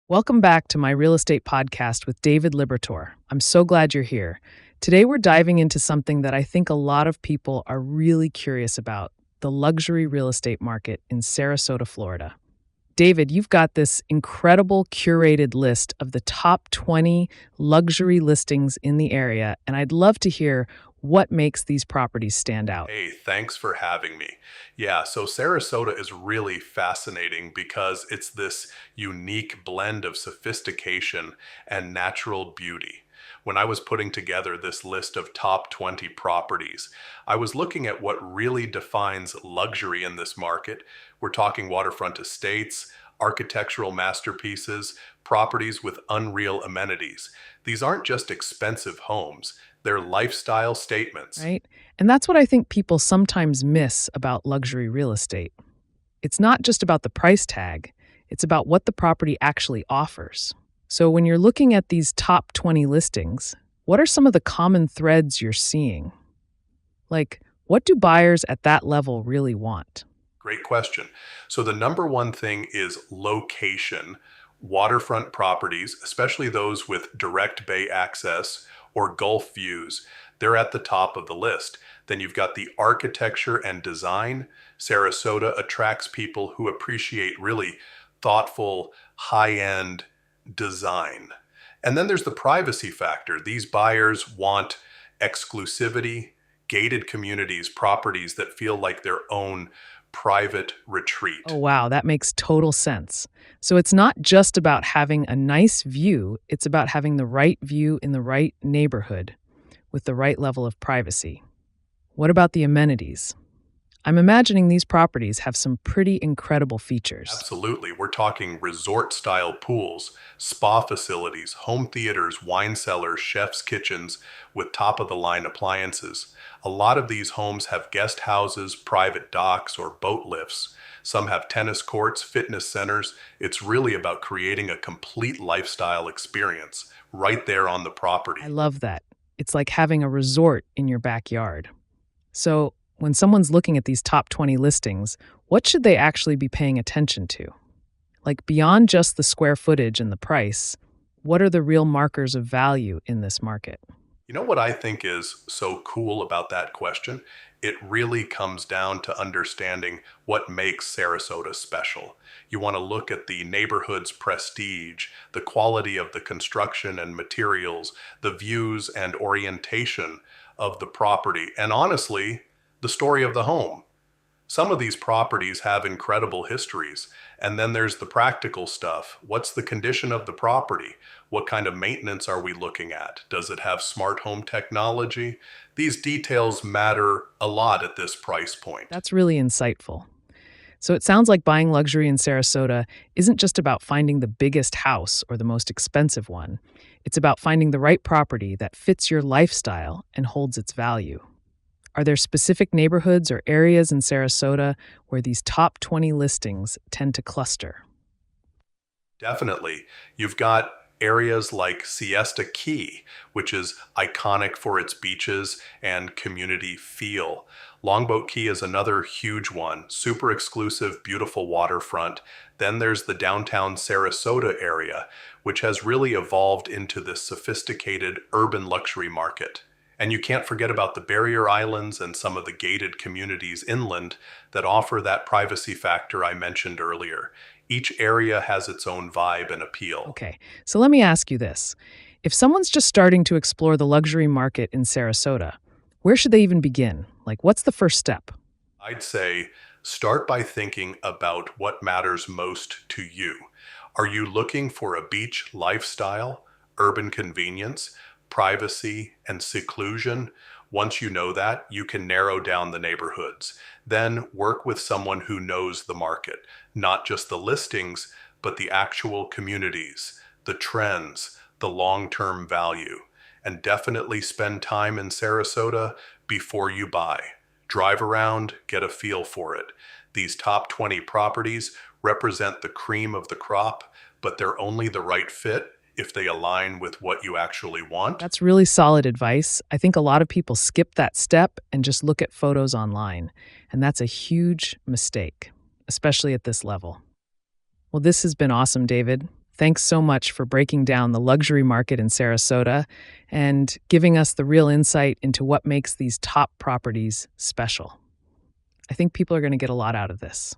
Welcome back to my real estate podcast with David Libertor. I'm so glad you're here. Today, we're diving into something that I think a lot of people are really curious about: the luxury real estate market in Sarasota, Florida. David, you've got this incredible curated list of the top 20 luxury listings in the area, and I'd love to hear what makes these properties stand out. Hey, thanks for having me. Yeah, so Sarasota is really fascinating because it's this unique blend of sophistication and natural beauty. When I was putting together this list of top 20 properties, I was looking at what really defines luxury in this market. We're talking waterfront estates, architectural masterpieces, properties with unreal amenities. These aren't just expensive homes. They're lifestyle statements. Right? And that's what I think people sometimes miss about luxury real estate. It's not just about the price tag, it's about what the property actually offers. So when you're looking at these top 20 listings, what are some of the common threads you're seeing? Like, what do buyers at that level really want? Great question. So the number one thing is location. Waterfront properties, especially those with direct bay access or Gulf views, they're at the top of the list. Then you've got the architecture and design. Sarasota attracts people who appreciate really thoughtful, high-end design. And then there's the privacy factor. These buyers want exclusivity, gated communities, properties that feel like their own private Oh, retreat. wow, that makes total sense. So it's not just about having a nice view, it's about having the right view in the right neighborhood with the right level of privacy. What about the amenities? I'm imagining these properties have some pretty incredible features. Absolutely. We're talking resort style pools, spa facilities, home theaters, wine cellars, chef's kitchens with top of the line appliances. A lot of these homes have guest houses, private docks, or boat lifts. Some have tennis courts, fitness centers. It's really about creating a complete lifestyle experience right there on the property. I love that. It's like having a resort in your backyard. So, when someone's looking at these top 20 listings, what should they actually be paying attention to? Like, beyond just the square footage and the price, what are the real markers of value in this market? You know what I think is so cool about that question? It really comes down to understanding what makes Sarasota special. You want to look at the neighborhood's prestige, the quality of the construction and materials, the views and orientation of the property, and honestly, the story of the home. Some of these properties have incredible histories. And then there's the practical stuff. What's the condition of the property? What kind of maintenance are we looking at? Does it have smart home technology? These details matter a lot at this price point. That's really insightful. So it sounds like buying luxury in Sarasota isn't just about finding the biggest house or the most expensive one. It's about finding the right property that fits your lifestyle and holds its value. Are there specific neighborhoods or areas in Sarasota where these top 20 listings tend to cluster? Definitely. You've got areas like Siesta Key, which is iconic for its beaches and community feel. Longboat Key is another huge one, super exclusive, beautiful waterfront. Then there's the downtown Sarasota area, which has really evolved into this sophisticated urban luxury market. And you can't forget about the barrier islands and some of the gated communities inland that offer that privacy factor I mentioned earlier. Each area has its own vibe and appeal. Okay, so let me ask you this. If someone's just starting to explore the luxury market in Sarasota, where should they even begin? Like, what's the first step? I'd say start by thinking about what matters most to you. Are you looking for a beach lifestyle, urban convenience, privacy, and seclusion? Once you know that, you can narrow down the neighborhoods. Then work with someone who knows the market, not just the listings, but the actual communities, the trends, the long-term value. And definitely spend time in Sarasota before you buy. Drive around, get a feel for it. These top 20 properties represent the cream of the crop, but they're only the right fit if they align with what you actually want. That's really solid advice. I think a lot of people skip that step and just look at photos online, and that's a huge mistake, especially at this level. Well, this has been awesome, David. Thanks so much for breaking down the luxury market in Sarasota and giving us the real insight into what makes these top properties special. I think people are going to get a lot out of this.